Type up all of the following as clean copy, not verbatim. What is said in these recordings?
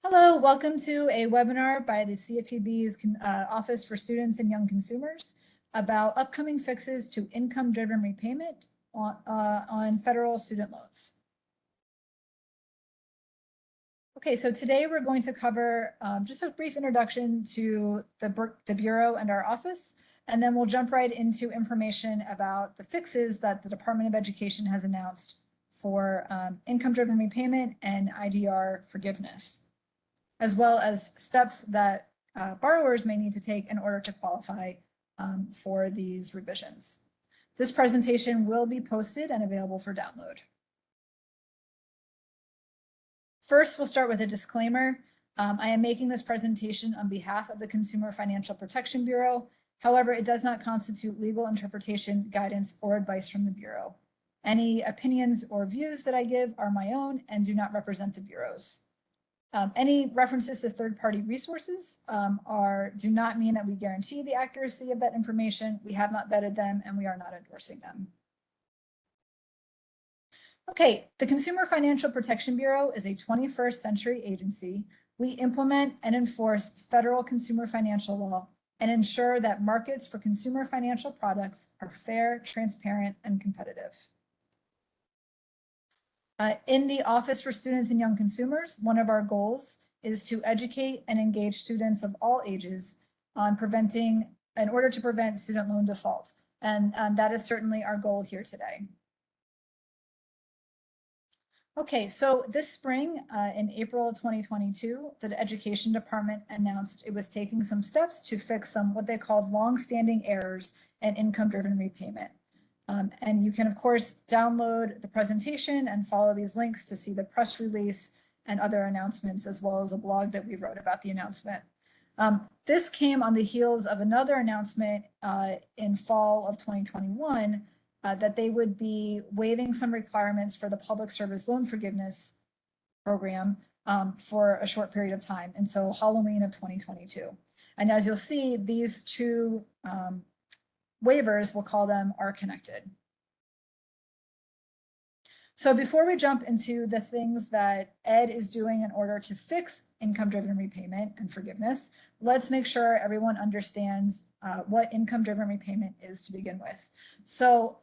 Hello, welcome to a webinar by the CFPB's Office for Students and Young Consumers about upcoming fixes to income-driven repayment on federal student loans. Okay, so today we're going to cover just a brief introduction to the Bureau and our office, and then we'll jump right into information about the fixes that the Department of Education has announced for income-driven repayment and IDR forgiveness, as well as steps that borrowers may need to take in order to qualify for these revisions. This presentation will be posted and available for download. First, we'll start with a disclaimer. I am making this presentation on behalf of the Consumer Financial Protection Bureau. However, it does not constitute legal interpretation, guidance, or advice from the Bureau. Any opinions or views that I give are my own and do not represent the Bureau's. Any references to third-party resources do not mean that we guarantee the accuracy of that information. We have not vetted them and we are not endorsing them. Okay, the Consumer Financial Protection Bureau is a 21st century agency. We implement and enforce federal consumer financial law and ensure that markets for consumer financial products are fair, transparent, and competitive. In the Office for Students and Young Consumers, one of our goals is to educate and engage students of all ages on in order to prevent student loan default. And that is certainly our goal here today. Okay, so this spring, in April 2022, the Education Department announced it was taking some steps to fix some what they called long-standing errors in income-driven repayment. And you can, of course, download the presentation and follow these links to see the press release and other announcements, as well as a blog that we wrote about the announcement. This came on the heels of another announcement in fall of 2021 that they would be waiving some requirements for the Public Service Loan Forgiveness Program for a short period of time, and so Halloween of 2022. And as you'll see, these two waivers, we'll call them, are connected. So before we jump into the things that Ed is doing in order to fix income-driven repayment and forgiveness, let's make sure everyone understands what income-driven repayment is to begin with. So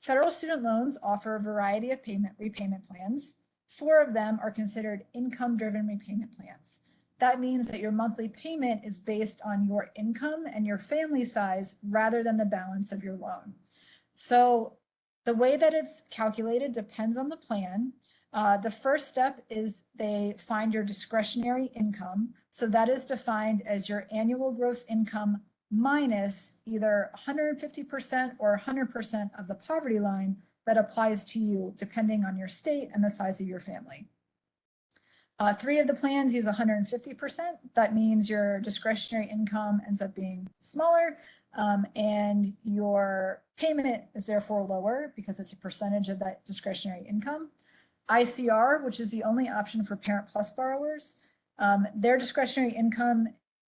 federal student loans offer a variety of repayment plans. 4 of them are considered income-driven repayment plans. That means that your monthly payment is based on your income and your family size rather than the balance of your loan. So the way that it's calculated depends on the plan. The first step is they find your discretionary income. So that is defined as your annual gross income minus either 150% or 100% of the poverty line that applies to you, depending on your state and the size of your family. 3 of the plans use 150%. That means your discretionary income ends up being smaller, and your payment is therefore lower because it's a percentage of that discretionary income. ICR, which is the only option for Parent Plus borrowers, their discretionary income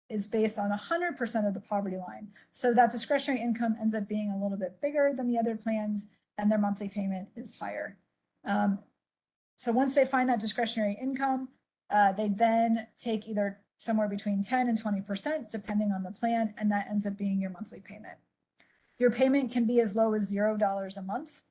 is based on 100% of the poverty line. So that discretionary income ends up being a little bit bigger than the other plans, and their monthly payment is higher. So once they find that discretionary income, they then take either somewhere between 10 and 20%, depending on the plan, and that ends up being your monthly payment. Your payment can be as low as $0 a month,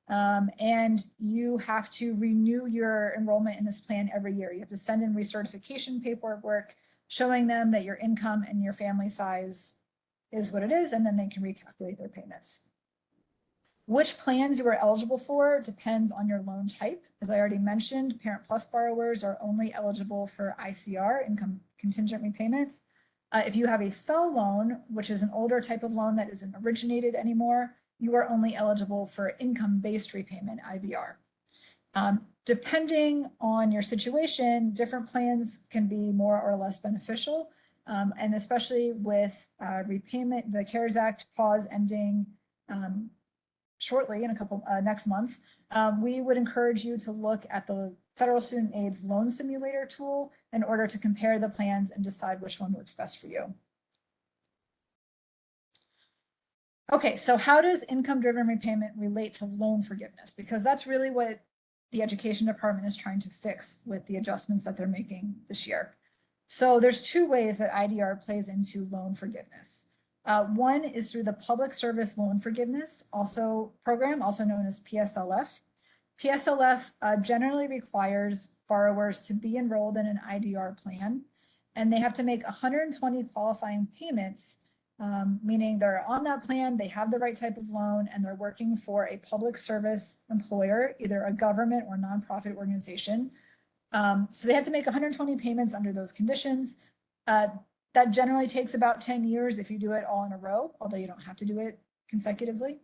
and you have to renew your enrollment in this plan every year. You have to send in recertification paperwork showing them that your income and your family size is what it is, and then they can recalculate their payments. Which plans you are eligible for depends on your loan type. As I already mentioned, Parent Plus borrowers are only eligible for ICR, income contingent repayment. If you have a FFEL loan, which is an older type of loan that isn't originated anymore, you are only eligible for income-based repayment, IBR. Depending on your situation, different plans can be more or less beneficial, and especially with repayment, the CARES Act pause ending shortly in next month, we would encourage you to look at the Federal Student Aid's Loan Simulator tool in order to compare the plans and decide which one works best for you. Okay, so how does income-driven repayment relate to loan forgiveness? Because that's really what the education department is trying to fix with the adjustments that they're making this year. So there's two ways that IDR plays into loan forgiveness. One is through the Public Service Loan Forgiveness program, also known as PSLF. PSLF generally requires borrowers to be enrolled in an IDR plan, and they have to make 120 qualifying payments, meaning they're on that plan, they have the right type of loan, and they're working for a public service employer, either a government or nonprofit organization. So they have to make 120 payments under those conditions. That generally takes about 10 years if you do it all in a row, although you don't have to do it consecutively.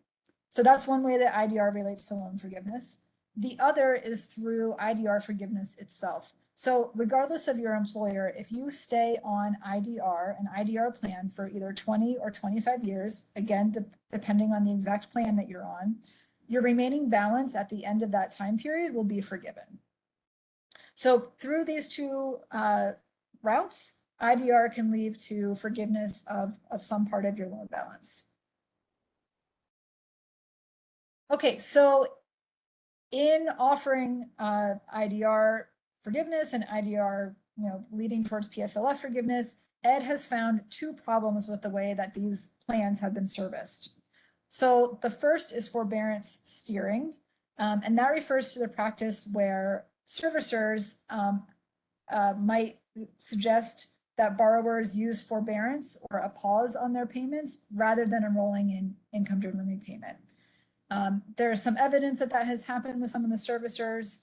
So that's one way that IDR relates to loan forgiveness. The other is through IDR forgiveness itself. So regardless of your employer, if you stay on IDR, an IDR plan for either 20 or 25 years, again, depending on the exact plan that you're on, your remaining balance at the end of that time period will be forgiven. So through these two routes, IDR can lead to forgiveness of some part of your loan balance. Okay, so in offering IDR forgiveness and IDR, leading towards PSLF forgiveness, Ed has found two problems with the way that these plans have been serviced. So the first is forbearance steering, and that refers to the practice where servicers might suggest that borrowers use forbearance or a pause on their payments rather than enrolling in income-driven repayment. There's some evidence that has happened with some of the servicers.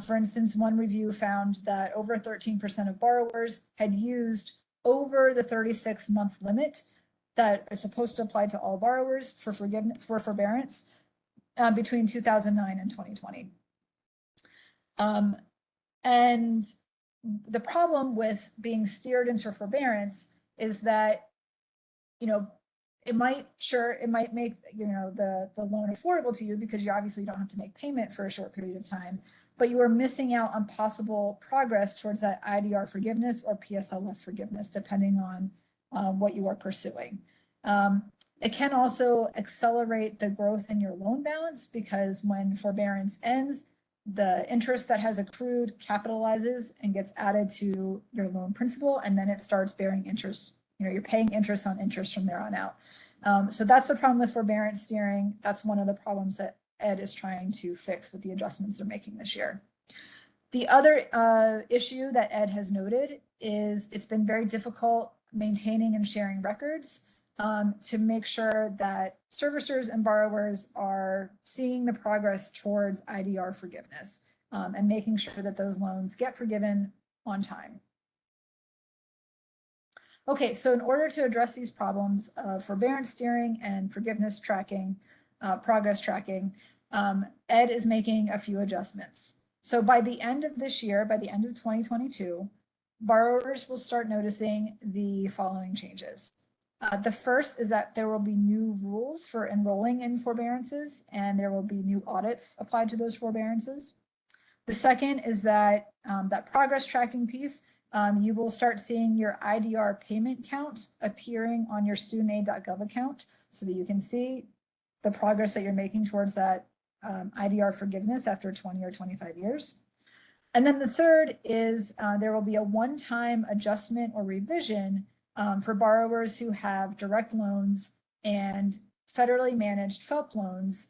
For instance, one review found that over 13% of borrowers had used over the 36-month limit that is supposed to apply to all borrowers for forbearance between 2009 and 2020. And the problem with being steered into forbearance is that, it might make, the loan affordable to you because you obviously don't have to make payment for a short period of time, but you are missing out on possible progress towards that IDR forgiveness or PSLF forgiveness, depending on what you are pursuing. It can also accelerate the growth in your loan balance because when forbearance ends, the interest that has accrued capitalizes and gets added to your loan principal, and then it starts bearing interest. You're paying interest on interest from there on out. So that's the problem with forbearance steering. That's one of the problems that Ed is trying to fix with the adjustments they're making this year. The other issue that Ed has noted is it's been very difficult maintaining and sharing records to make sure that servicers and borrowers are seeing the progress towards IDR forgiveness and making sure that those loans get forgiven on time. Okay, so in order to address these problems of forbearance steering and forgiveness tracking, progress tracking, Ed is making a few adjustments. So by the end of this year, by the end of 2022, borrowers will start noticing the following changes. The first is that there will be new rules for enrolling in forbearances, and there will be new audits applied to those forbearances. The second is that that progress tracking piece, you will start seeing your IDR payment count appearing on your studentaid.gov account so that you can see the progress that you're making towards that IDR forgiveness after 20 or 25 years. And then the third is there will be a one-time adjustment or revision for borrowers who have direct loans and federally managed FFELP loans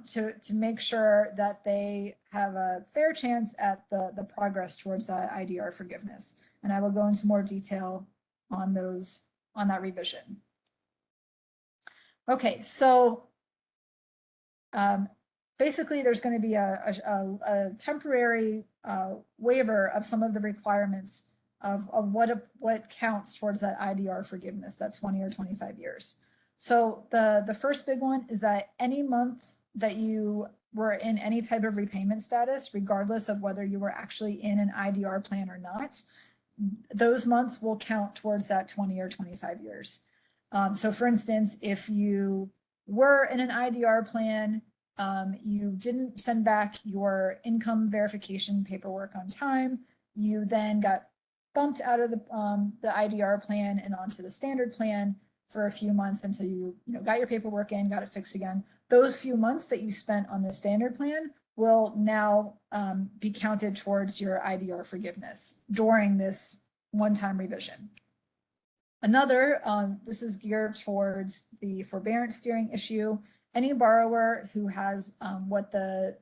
to make sure that they have a fair chance at the progress towards that IDR forgiveness. And I will go into more detail on that revision. Okay, so basically there's going to be a temporary waiver of some of the requirements of what counts towards that IDR forgiveness, that 20 or 25 years. So the first big one is that any month that you were in any type of repayment status, regardless of whether you were actually in an IDR plan or not, those months will count towards that 20 or 25 years. So for instance, if you were in an IDR plan, you didn't send back your income verification paperwork on time, you then got bumped out of the IDR plan and onto the standard plan for a few months until you got your paperwork in, got it fixed again. those few months that you spent on the standard plan will now be counted towards your IDR forgiveness during this one-time revision. Another, this is geared towards the forbearance steering issue. Any borrower who has what the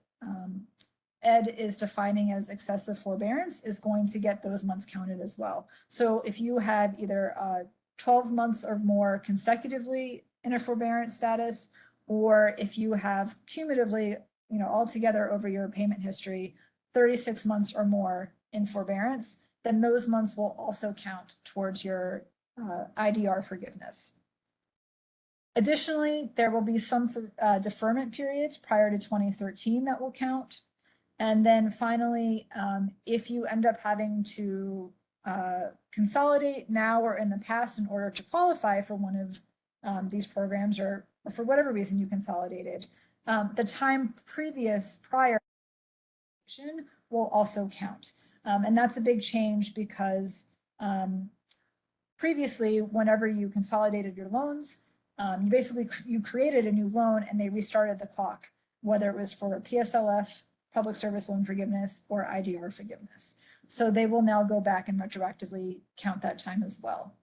Ed is defining as excessive forbearance is going to get those months counted as well. So if you had either 12 months or more consecutively in a forbearance status, or if you have cumulatively, altogether over your payment history, 36 months or more in forbearance, then those months will also count towards your IDR forgiveness. Additionally, there will be some deferment periods prior to 2013 that will count. And then finally, if you end up having to consolidate now or in the past in order to qualify for one of these programs, or for whatever reason you consolidated, the time prior will also count. And that's a big change because previously, whenever you consolidated your loans, you created a new loan and they restarted the clock, whether it was for PSLF, public service loan forgiveness, or IDR forgiveness. So they will now go back and retroactively count that time as well.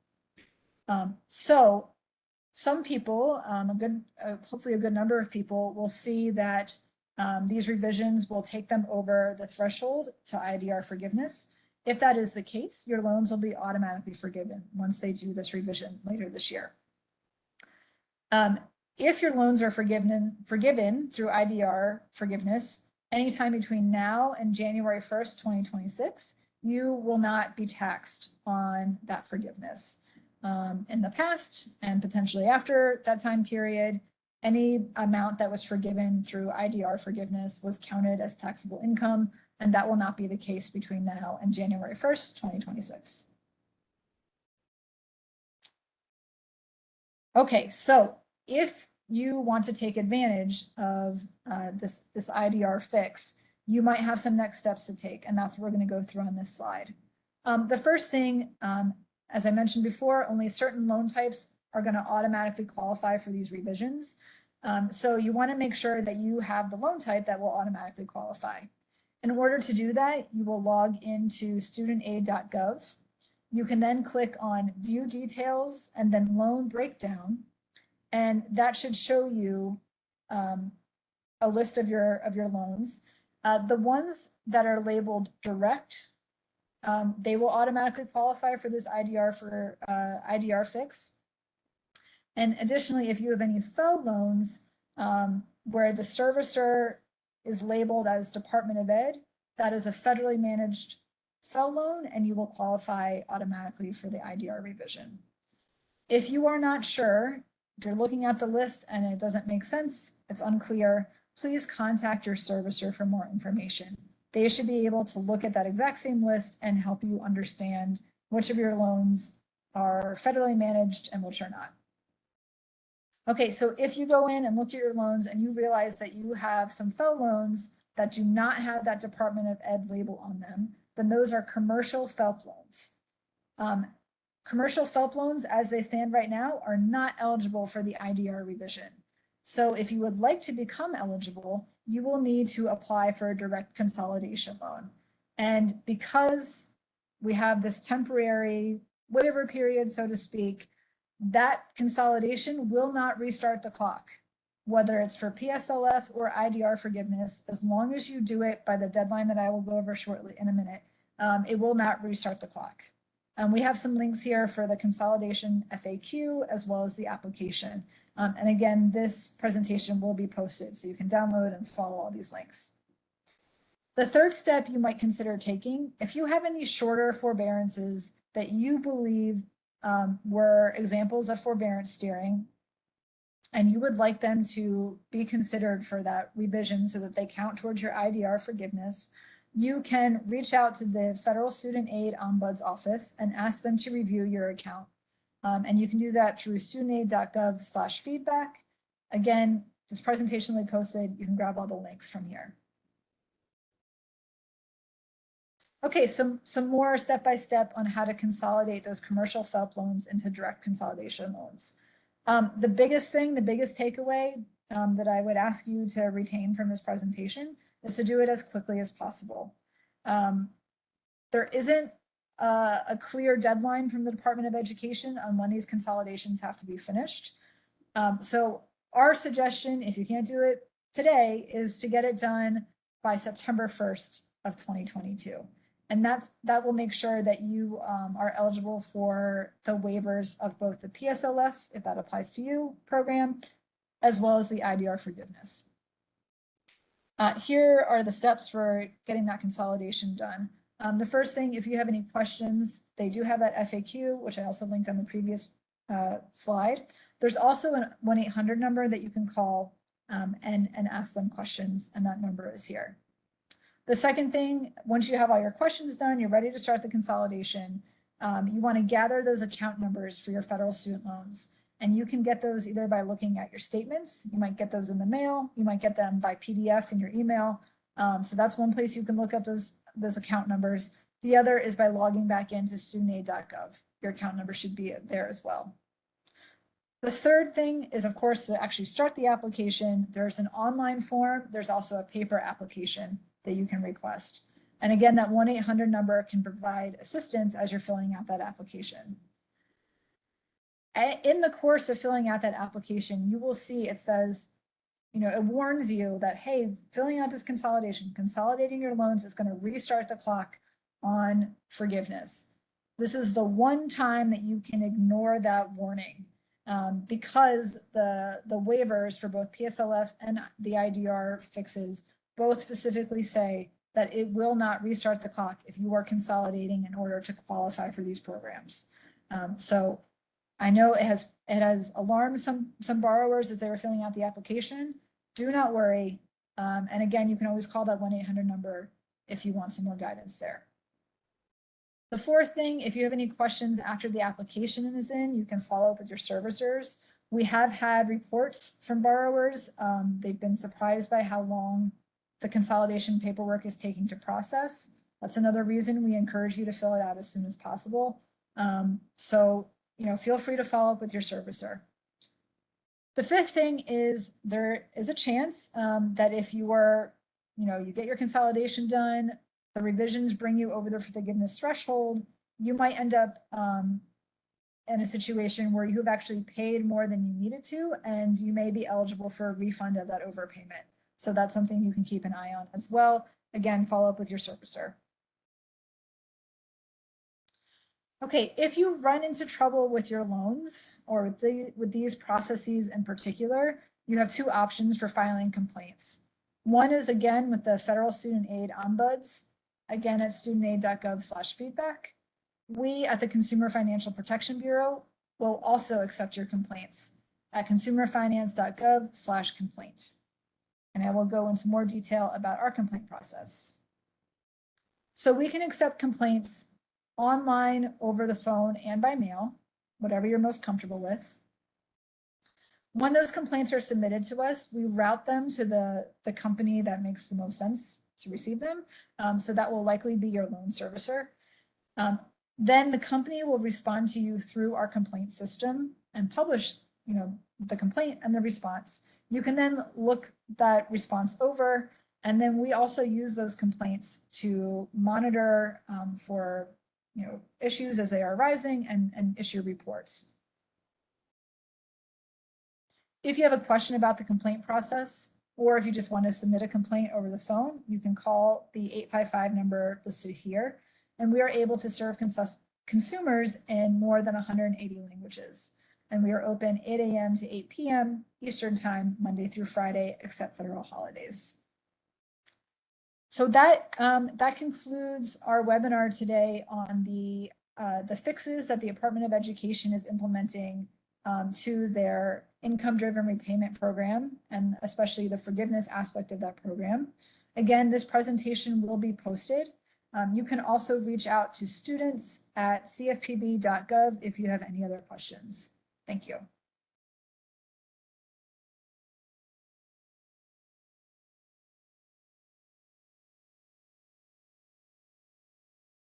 So some people, hopefully a good number of people, will see that these revisions will take them over the threshold to IDR forgiveness. If that is the case, your loans will be automatically forgiven once they do this revision later this year. If your loans are forgiven through IDR forgiveness, anytime between now and January 1st, 2026, you will not be taxed on that forgiveness. In the past and potentially after that time period, any amount that was forgiven through IDR forgiveness was counted as taxable income, and that will not be the case between now and January 1st, 2026. Okay, so if you want to take advantage of this IDR fix, you might have some next steps to take, and that's what we're going to go through on this slide. The first thing, as I mentioned before, only certain loan types are going to automatically qualify for these revisions. So you want to make sure that you have the loan type that will automatically qualify. In order to do that, you will log into studentaid.gov. You can then click on View Details and then Loan Breakdown, and that should show you a list of your loans. The ones that are labeled direct, they will automatically qualify for this IDR fix. And additionally, if you have any FFEL loans where the servicer is labeled as Department of Ed, that is a federally managed FFEL loan, and you will qualify automatically for the IDR revision. If you are not sure, if you're looking at the list and it doesn't make sense, it's unclear, please contact your servicer for more information. They should be able to look at that exact same list and help you understand which of your loans are federally managed and which are not. Okay, so if you go in and look at your loans and you realize that you have some FFEL loans that do not have that Department of Ed label on them, then those are commercial FFELP loans. Commercial FFELP loans, as they stand right now, are not eligible for the IDR revision. So if you would like to become eligible, you will need to apply for a direct consolidation loan. And because we have this temporary waiver period, so to speak, that consolidation will not restart the clock, whether it's for PSLF or IDR forgiveness. As long as you do it by the deadline that I will go over shortly in a minute, it will not restart the clock. We have some links here for the consolidation FAQ as well as the application. And again, this presentation will be posted so you can download and follow all these links. The third step you might consider taking, if you have any shorter forbearances that you believe were examples of forbearance steering, and you would like them to be considered for that revision so that they count towards your IDR forgiveness, you can reach out to the Federal Student Aid Ombuds office and ask them to review your account. And you can do that through studentaid.gov/feedback. Again, this presentation will be posted. You can grab all the links from here. Okay, some more step-by-step on how to consolidate those commercial FFELP loans into direct consolidation loans. The biggest takeaway that I would ask you to retain from this presentation is to do it as quickly as possible. There isn't a clear deadline from the Department of Education on when these consolidations have to be finished. So our suggestion, if you can't do it today, is to get it done by September 1st of 2022. And that will make sure that you are eligible for the waivers of both the PSLF, if that applies to you, program, as well as the IDR forgiveness. Here are the steps for getting that consolidation done. The first thing, if you have any questions, they do have that FAQ, which I also linked on the previous slide. There's also a 1-800 number that you can call and ask them questions, and that number is here. The second thing, once you have all your questions done, you're ready to start the consolidation, you want to gather those account numbers for your federal student loans. And you can get those either by looking at your statements, you might get those in the mail, you might get them by PDF in your email. So that's one place you can look up those account numbers. The other is by logging back into studentaid.gov. Your account number should be there as well. The third thing is, of course, to actually start the application. There's an online form. There's also a paper application that you can request. And again, that 1-800 number can provide assistance as you're filling out that application. In the course of filling out that application, you will see it says, it warns you that, hey, filling out this consolidating your loans is going to restart the clock on forgiveness. This is the one time that you can ignore that warning because the waivers for both PSLF and the IDR fixes both specifically say that it will not restart the clock if you are consolidating in order to qualify for these programs. So I know it has alarmed some borrowers as they were filling out the application. Do not worry. And again, you can always call that 1-800 number if you want some more guidance there. The fourth thing, if you have any questions after the application is in, you can follow up with your servicers. We have had reports from borrowers. They've been surprised by how long the consolidation paperwork is taking to process. That's another reason we encourage you to fill it out as soon as possible. So feel free to follow up with your servicer. The fifth thing is there is a chance that if you get your consolidation done, the revisions bring you over the forgiveness threshold, you might end up in a situation where you've actually paid more than you needed to, and you may be eligible for a refund of that overpayment. So that's something you can keep an eye on as well. Again, follow up with your servicer. Okay, if you run into trouble with your loans or with these processes in particular, you have two options for filing complaints. One is, again, with the Federal Student Aid Ombuds, again at studentaid.gov/feedback. We at the Consumer Financial Protection Bureau will also accept your complaints at consumerfinance.gov/complaint. And I will go into more detail about our complaint process. So we can accept complaints online, over the phone, and by mail, whatever you're most comfortable with. When those complaints are submitted to us, we route them to the company that makes the most sense to receive them. So that will likely be your loan servicer. Then the company will respond to you through our complaint system and publish, the complaint and the response. You can then look that response over, and then we also use those complaints to monitor for issues as they are rising and issue reports. If you have a question about the complaint process, or if you just want to submit a complaint over the phone, you can call the 855 number listed here, and we are able to serve consumers in more than 180 languages. And we are open 8 a.m. to 8 p.m. Eastern Time, Monday through Friday, except federal holidays. So that concludes our webinar today on the fixes that the Department of Education is implementing to their income-driven repayment program, and especially the forgiveness aspect of that program. Again, this presentation will be posted. You can also reach out to students at cfpb.gov if you have any other questions. Thank you.